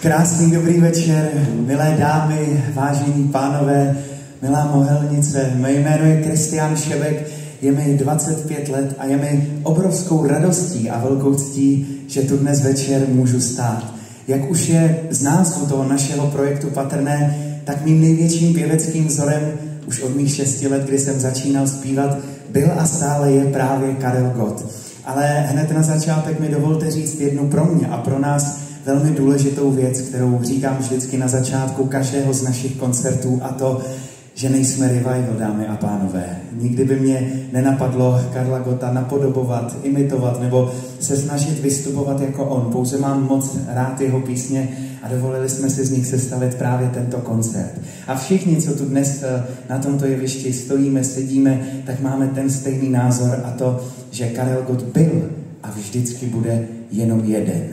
Krásný dobrý večer, milé dámy, vážení pánové, milá Mohelnice. Mé jméno je Kristián Šebek, je mi 25 let a je mi obrovskou radostí a velkou ctí, že tu dnes večer můžu stát. Jak už je z názvu toho našeho projektu patrné, tak mým největším pěveckým vzorem už od mých 6 let, kdy jsem začínal zpívat, byl a stále je právě Karel Gott. Ale hned na začátek mi dovolte říct jednu pro mě a pro nás velmi důležitou věc, kterou říkám vždycky na začátku každého z našich koncertů, a to, že nejsme revival, dámy a pánové. Nikdy by mě nenapadlo Karla Gotta napodobovat, imitovat nebo se snažit vystupovat jako on. Pouze mám moc rád jeho písně a dovolili jsme si z nich sestavit právě tento koncert. A všichni, co tu dnes na tomto jevišti stojíme, sedíme, tak máme ten stejný názor, a to, že Karel Gott byl a vždycky bude jenom jeden.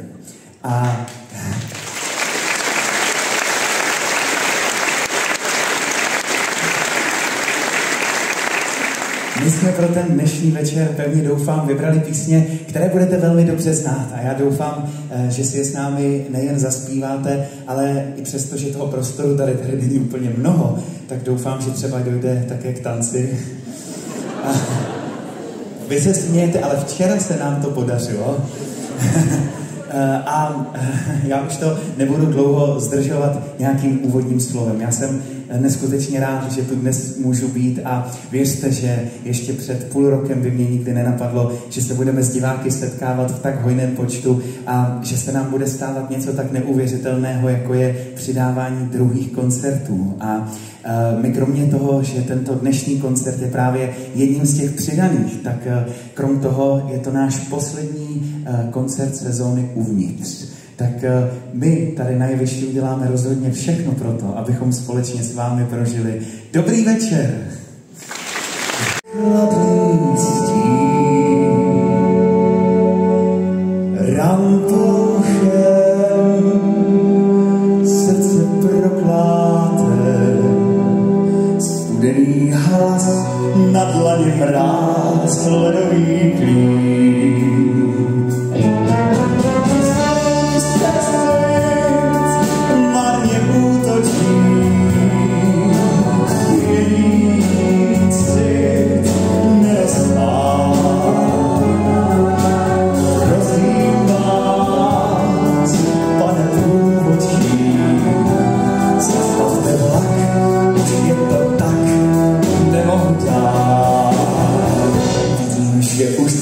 A my jsme pro ten dnešní večer, pevně doufám, vybrali písně, které budete velmi dobře znát. A já doufám, že si je s námi nejen zaspíváte, ale i přesto, že toho prostoru tady není úplně mnoho, tak doufám, že třeba dojde také k tanci. A vy se smějete, ale včera se nám to podařilo. A já už to nebudu dlouho zdržovat nějakým úvodním slovem. Já jsem neskutečně rád, že tu dnes můžu být, a věřte, že ještě před půl rokem by mě nikdy nenapadlo, že se budeme s diváky setkávat v tak hojném počtu a že se nám bude stávat něco tak neuvěřitelného, jako je přidávání druhých koncertů. A my kromě toho, že tento dnešní koncert je právě jedním z těch přidaných, tak krom toho je to náš poslední koncert sezóny Uvnitř. Tak my tady na jevišti uděláme rozhodně všechno pro to, abychom společně s vámi prožili dobrý večer. Chladný stín, rampouchem, srdce prokláté, studený hlas, na dlani mráz, ledový klín.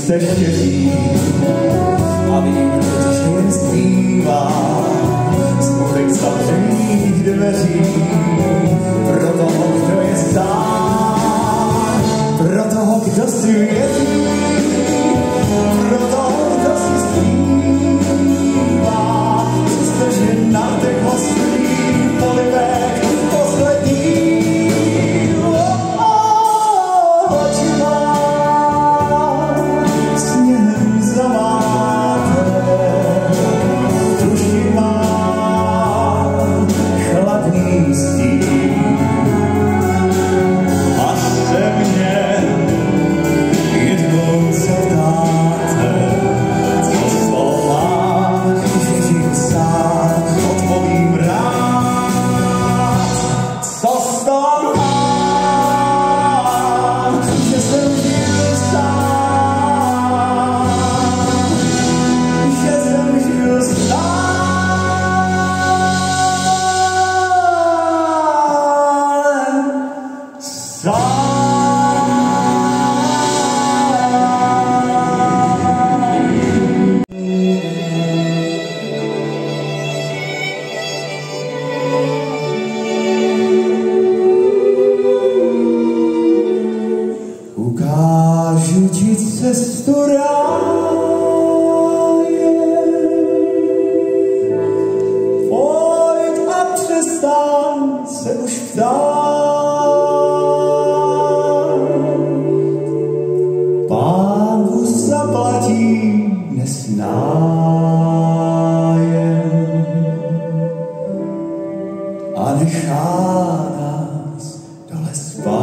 Se štěří a vím, že jen zbývá smutek zavřených dveří pro toho, kdo je sám, pro toho, kdo si věří, pro toho, kdo si zpívá, přestože na těch ostrých polivech poslední a nechá nás dole spát. 1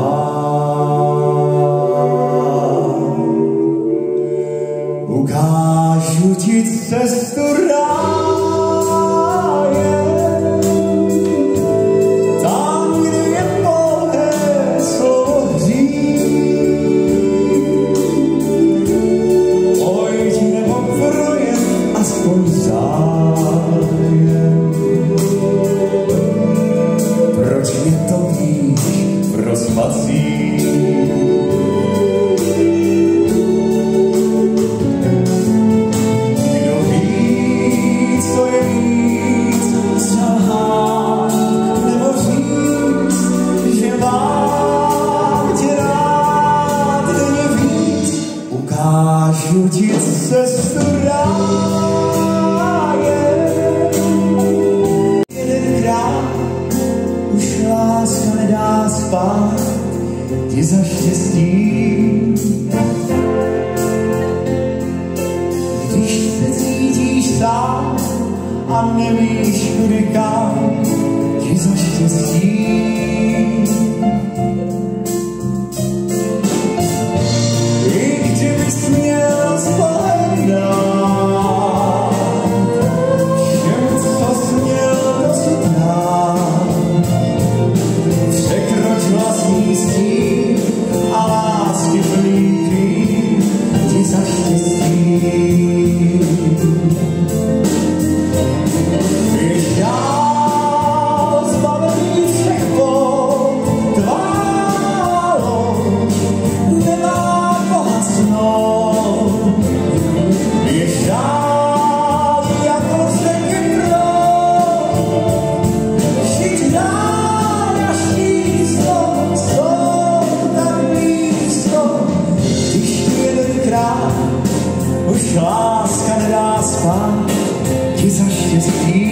cestu ráje. Jedenkrát už láska nedá spát, ti za štěstí. Když se cítíš sám a nevíš kudy kam, ti za štěstí. I kdybys měl vzpomenout všem, co jsi měl dosud rád, překroč vlastní stín a lásky plný krým, ti za štěstí. Běž dál, zbavený všech bod, tvá loď nemá pohasnout. Běž dál, jako řeky proud, žít dál až nízko, jsou tak blízko, když jedenkrát už láska nedá spát, ti za štěstí.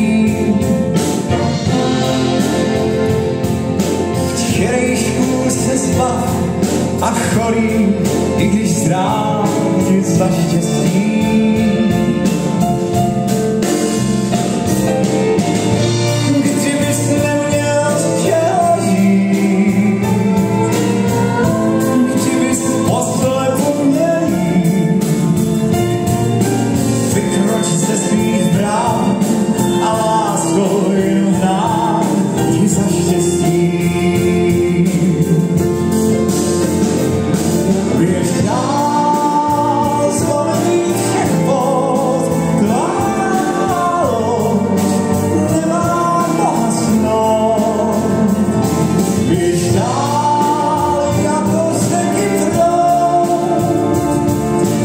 Včerejšku se zbav a chorý, i když zdrav, ti za štěstí. Kdybys neměl z čeho žít, kdybys poslepu měl jít, vykroč ze svých brán a láskou jen hnát, ti za štěstí. Běž dál, zlomený všech bod, tvá loď nemá pohasnout. Běž dál, jako řeky proud,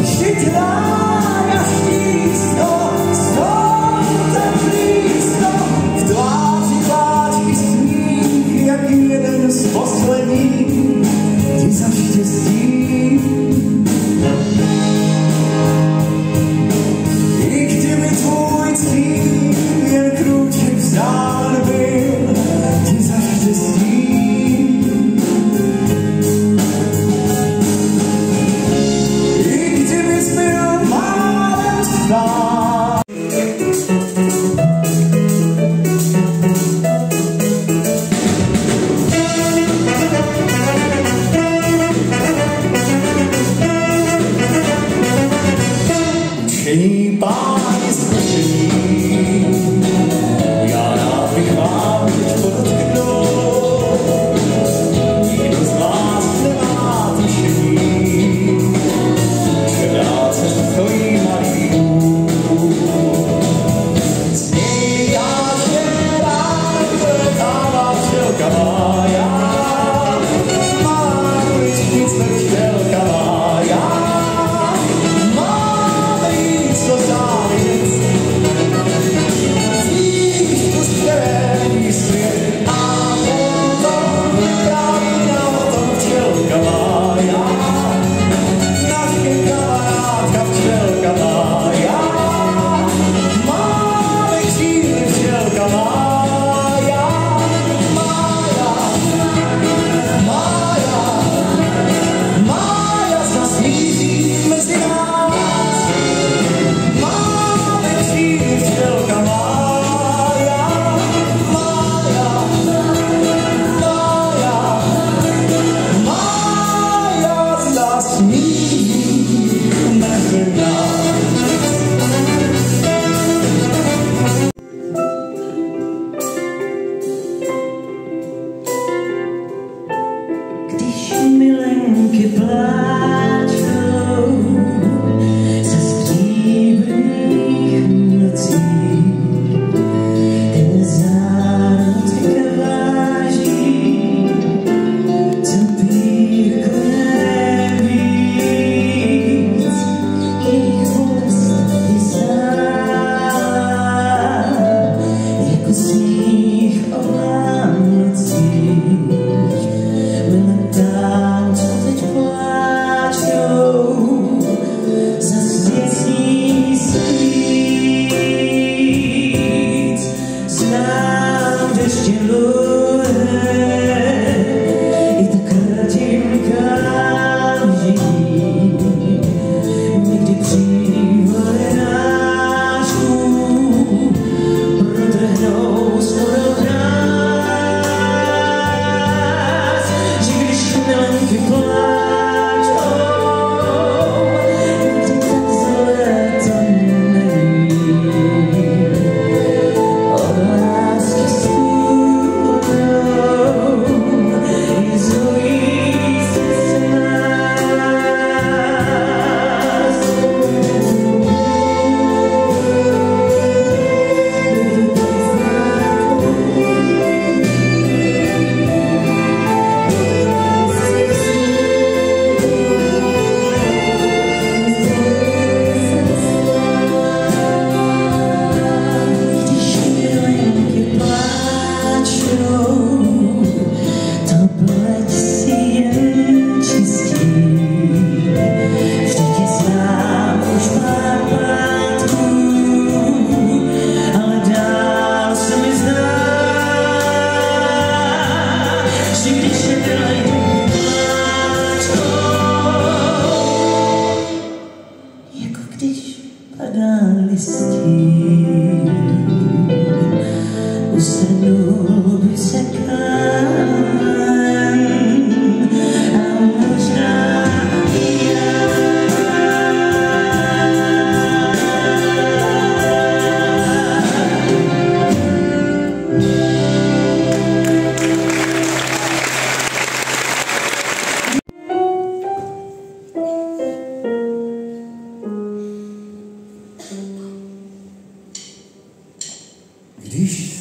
žít dál až nízko, stůjte blízko, v tváři smích, jak jeden z posledních, ti za štěstí. I kdyby tvůj cíl jen krůček vzdálen byl, ti za štěstí. I kdybys byl málem stát, učení páni zkušení, já rád bych vám teď podotknout, nikdo z vás nemá tušení, že práce stojí malý z něj já že rád vyletává včelka má já, má kuličky včelka má já, má co závěr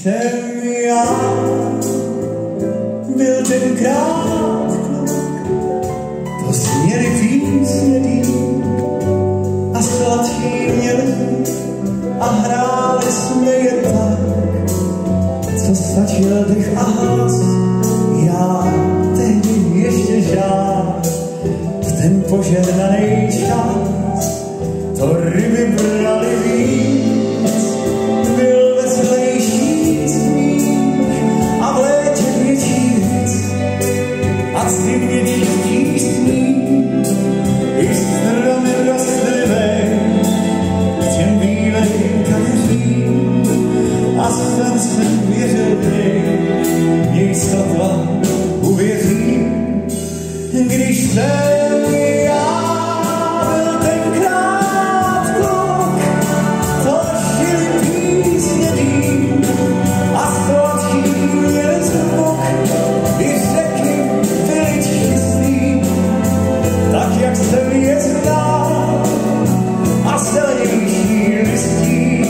jsem já, byl tenkrát kluk, to směry písněný a sladký měli a hráli jsme je tak, co stačil dech a hlas. Já tehdy ještě žád, v ten požehnaný čas, to ryby brali víc, byl veselější smích a v létě větší víc a zimně čistý sníh, i stromy rostlivé k těm bílým kadeřím a jsem věřil v něj, něj sotva uvěřím, když jsem já byl tenkrát kluk, to žili písněný a sladký měl zvuk, i řeky byly čistý, tak jak jsem je znal, a zelenější listí,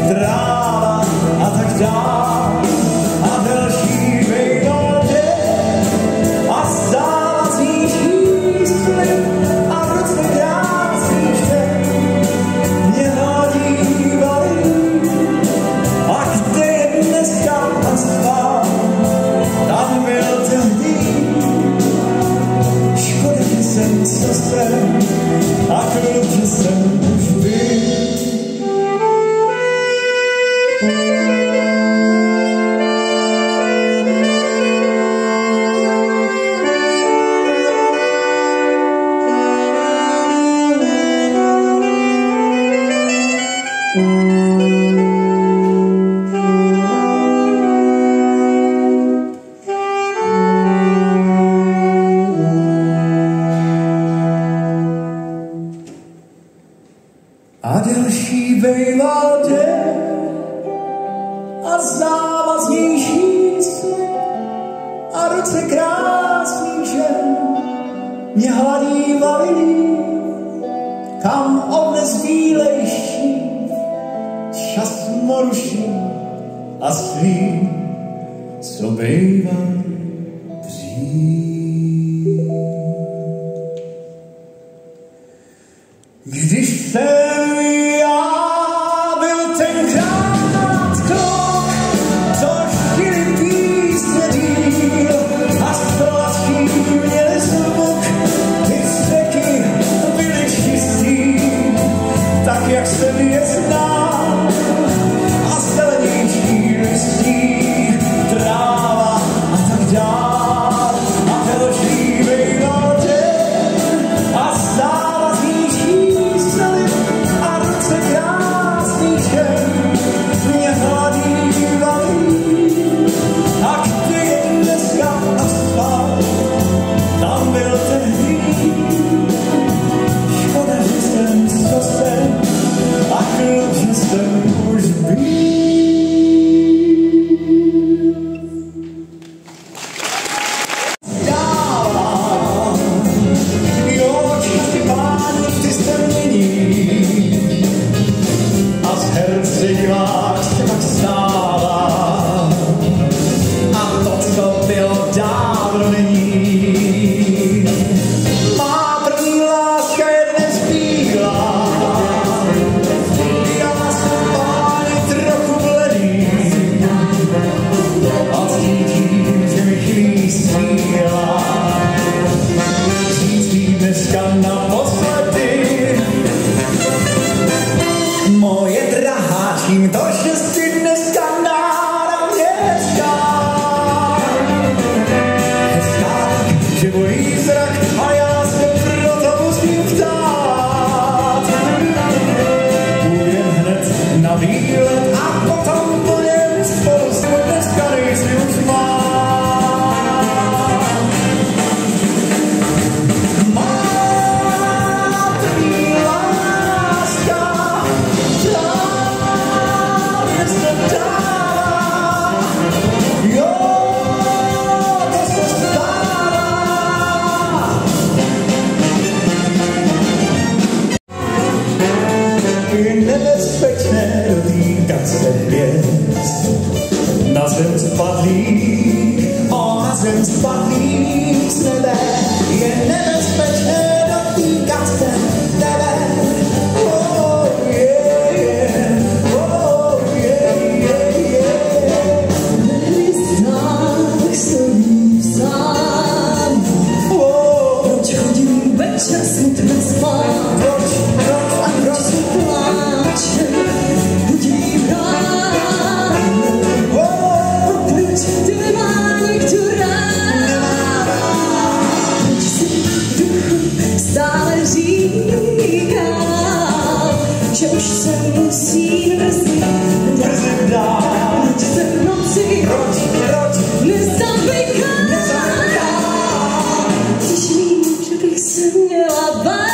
tráva a tak dál, a další vejvade a závazí čísly a v ruce krásný všem mě hladívali. A kde je dneska asfalt, tam byl tehdy, škoda, že jsem co jsem a kluk, že jsem už byl. A delší bejval den a závaznější slib a ruce krásných žen mě hladívali, kam odnes bílejší čas moruší a svý, co bejval dřív. Když jsem já byl tenkrát kluk, co žili písně díl a sladký měl zvuk, i řeky byly čistý, tak jak jsem je znal, a zelenější listí, tráva a furt nespát. A proč se pláče, budí vrát. Proč ty nemá někdo rád? Proč si v duchu stále říká, že už se musím brzdit dál. Proč se v noci nezamyká? Když vím, že bych se měla bát.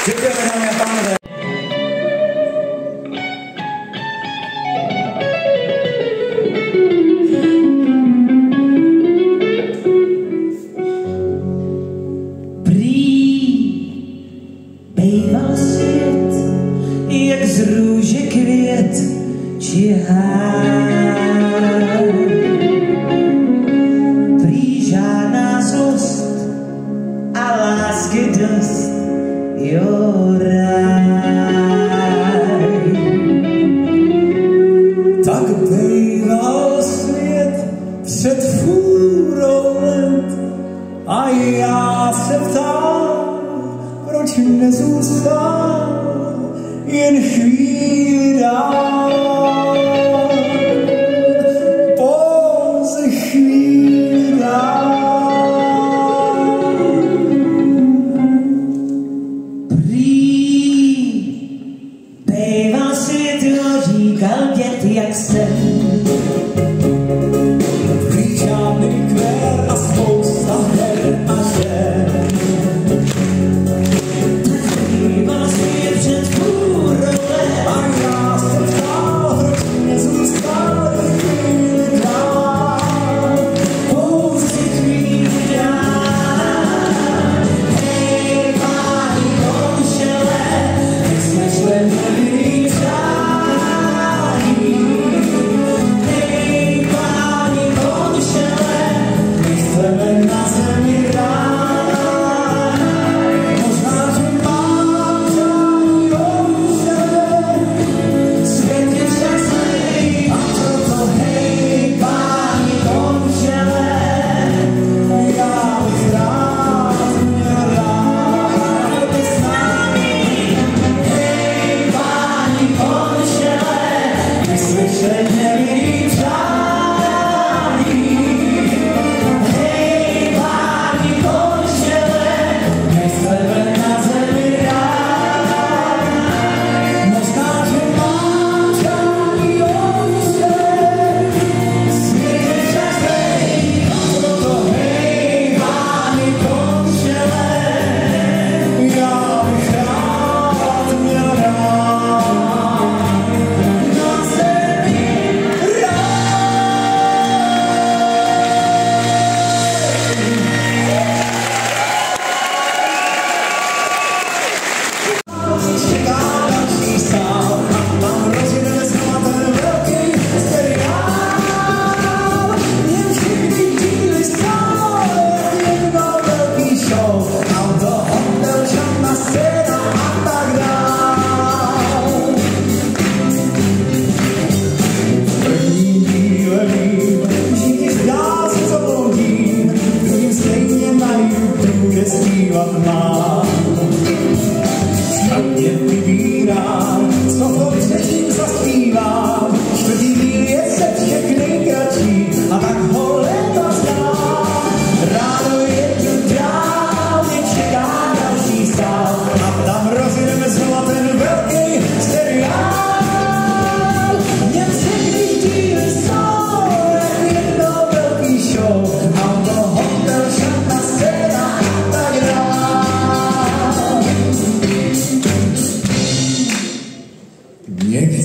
Děkujeme, dámy a pánové. Bejval svět, jak z růže květ či háj. Prý žádná zlost a lásky dost, jo ráj. Tak bejval svět před fůrou let a já se ptám, proč nezůstal jen chvíli dál, pouze chvíli dál. Prý bejval svět, říkal dět, jak jsem. Prý žádný kvér a spousta her a žen.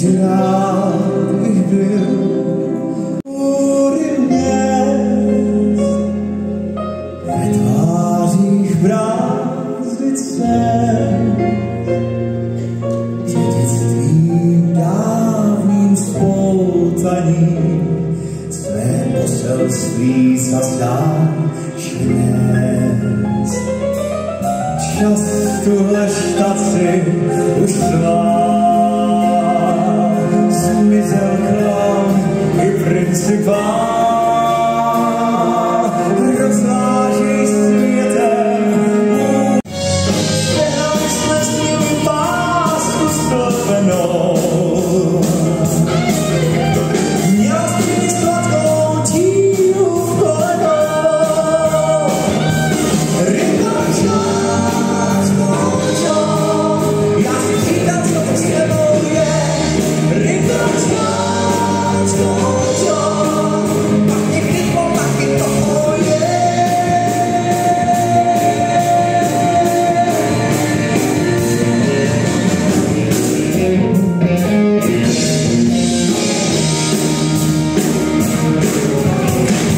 ti rád bych byl. Ve tvářích brázdic jsem dědictvím dávným spoutaním své poselství zastáš dnes. Čas tuhle štaci už svá, zmizel klaun i principál. Rozváží světem, přehnali jsme s ním pásku sklopenou. Měla jsi sladkou tíru v kolenou. Rychle já si říkám, co to s tebou je. Rychle pak někdy taky toho je.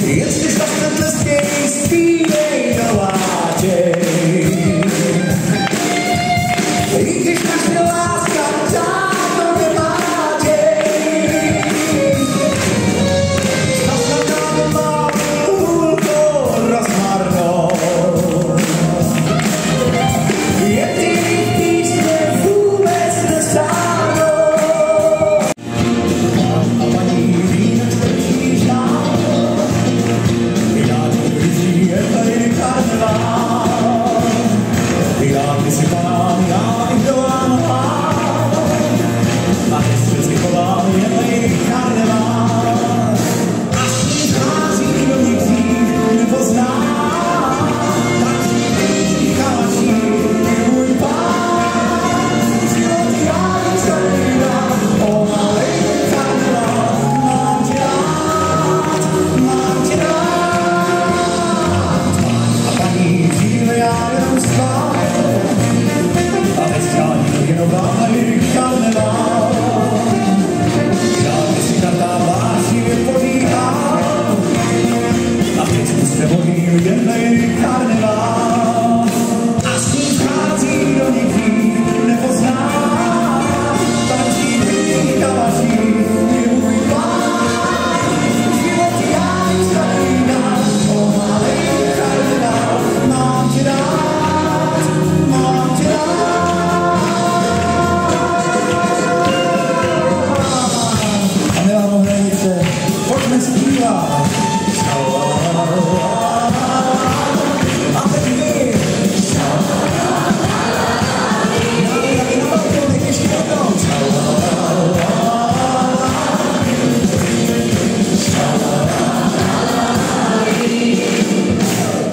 Jestli zase tlestěj, zpívej do látěj. I když naše láska dávno nemátěj. Zase nám má hůlko rozmarnou. Jediný písně vůbec nestáhnou. A paní vínek strčí žál. Já ti vyží je tady karneval. Já ty si panám, já bych dolám pál. A jestli si chovám, je tady karneval. A s ním chází do nich dřív nepozná. Tančí kalaší je můj pán. Život já nezabývám, o malý karneval. Mám tě rád, mám tě rád. A paní dříve já jenom spát. A teď žádný jenom váhej karneval. Žádný si kartá váživě podíhám. A teď puste vodí jednej karneval. A s ním vchází do nikdy nepozná. Tančí kalaší je můj pán. Život já nezabývám, o malý karneval. Mám tě rád, mám tě rád. A milá Mohelnice, pojďme zpívat. A teď vy. Já taky na balkon, teď ještě jednou.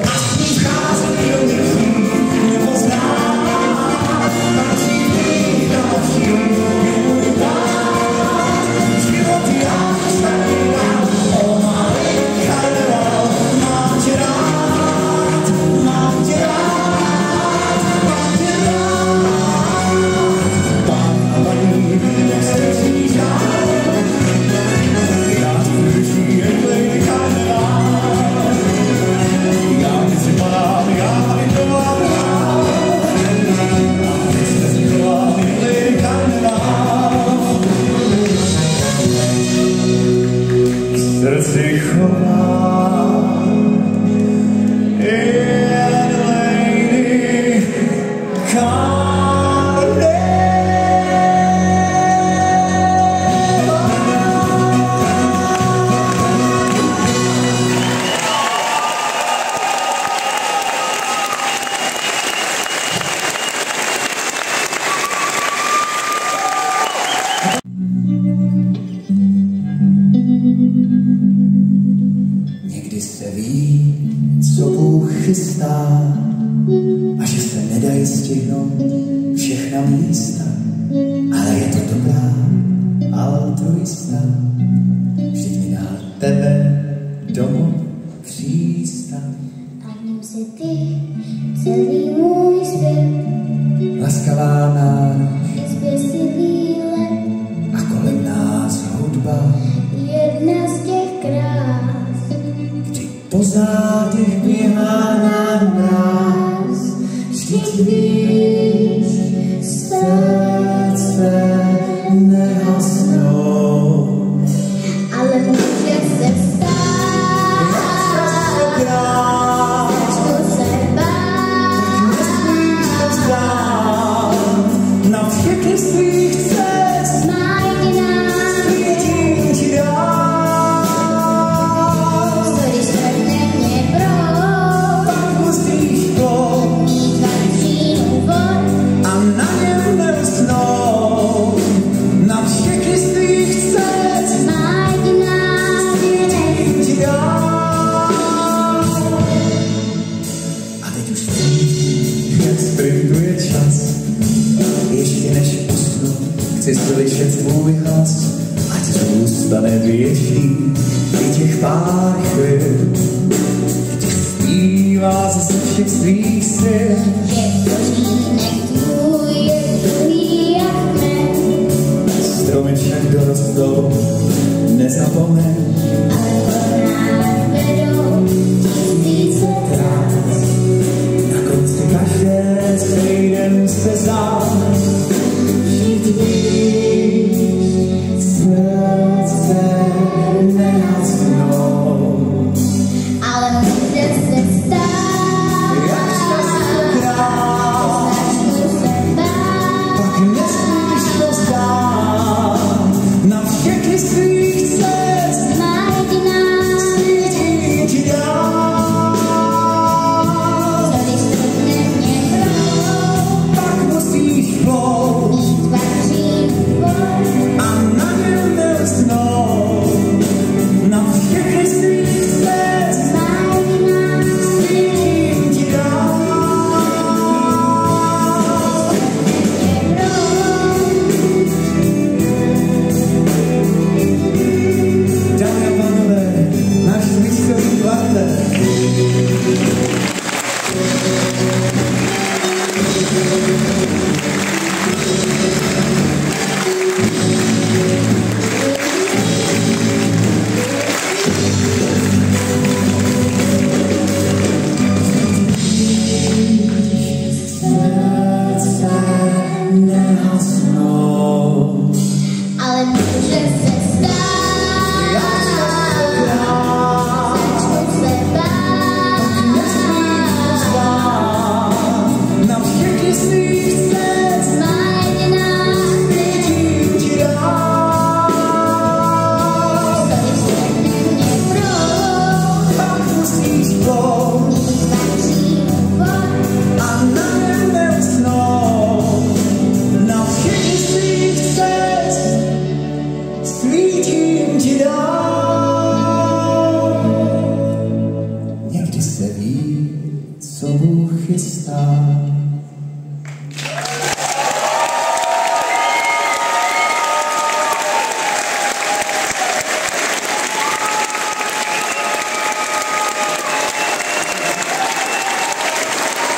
A s ním vchází do nikdy nepozná. Tančí kalaší je můj pán. Život já nezabývám, o malý karneval. Mám tě rád, mám tě rád, mám tě rád. Pán a paní vínek strčí žál. Já ti vyží jednej karneval. Já ti si panám, já i to mám rád. A teď se si chovám jednej karneval. K srdci chovám jen lady karneval. Někdy se ví, co Bůh chystá, a že se nedají stihnout všechna místa, ale je to dobrá altruista, vždyť mi dá tebe domů přístav. A v něm si ty, celý můj svět, Laskavá náš zběsilý let, a kolem chci slyšet tvůj hlas, ať zůstane věčný i těch pár chvil, kdy zpívá ze všech svých sil. Je kořínek tvůj, je tvůj jak kmen, Stromeček dorostou, nezapomeň, ale po nás vedou tisíce trás. na konci každé stejném se zdám, žít víc, srdce nehasnou. Ale může se stát, Jak častokrát, začnu se bát, pak nesmíš to zdát, na všechny svých cest má jediná, svítí ti dál. co když strhne mě proud, Pak musíš plout mít vařím vod, a na něm neusnout, na všechny svých cest má jediná, svítím ti dál. mě proud. Dámy a pánové, náš smyčkový kvartet. Srdce nehasnou. Ale může se stát, začnu se bát, Na všechny svých cest má jediná, svítím ti dál. co když strhne mě proud, Pak musíš plout mít vařím vod, a na něm neusnout, na všechny svých cest svítím ti dál. Někdy se ví, co Bůh chystá.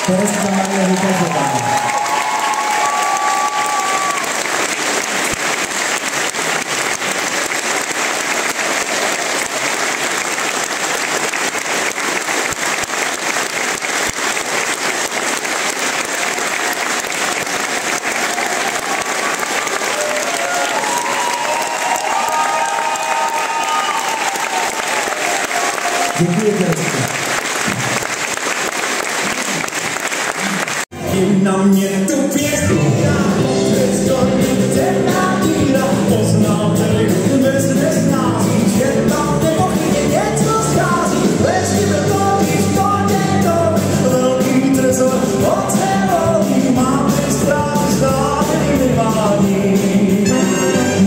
Tereska Maria Vykazová. Děkuji, Tereska. Na mě tu pěstí, temná díra, poznáte-li bez nesnází, že tam nepochybně něco schází, lesky vrtolí, škodě velký trezor, ocelový, máte zprávy známý vymání.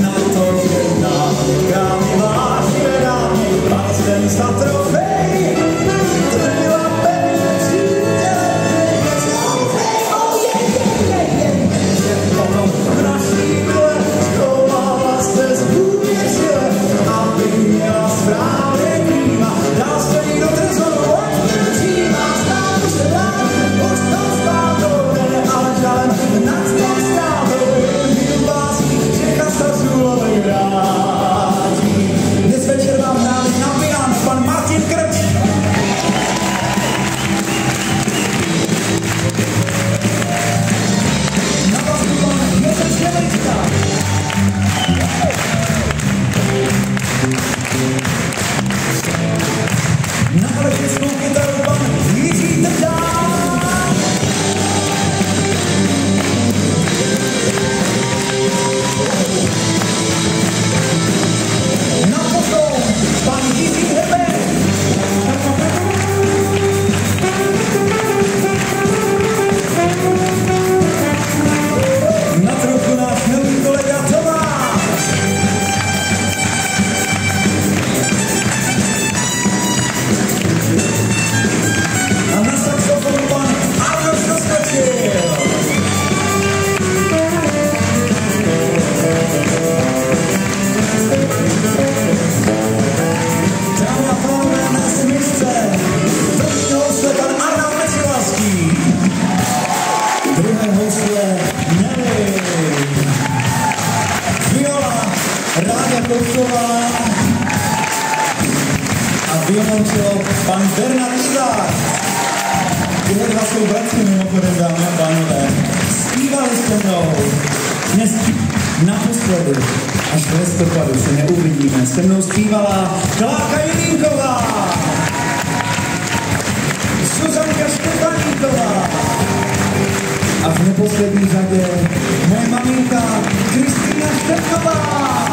Na to jedna, kam váš vedání, a jsem za trofej zakončil pan Bernard Izák. Tyhle dva jsou bratři mimochodem, dámy a pánové. Zpívali se mnou. Dnes naposledy, až v listopadu se neuvidíme. Se mnou zpívala Kláka Jelínková, Zuzanka Štefaníková a v neposlední řadě moje maminka Kristýna Štěpková.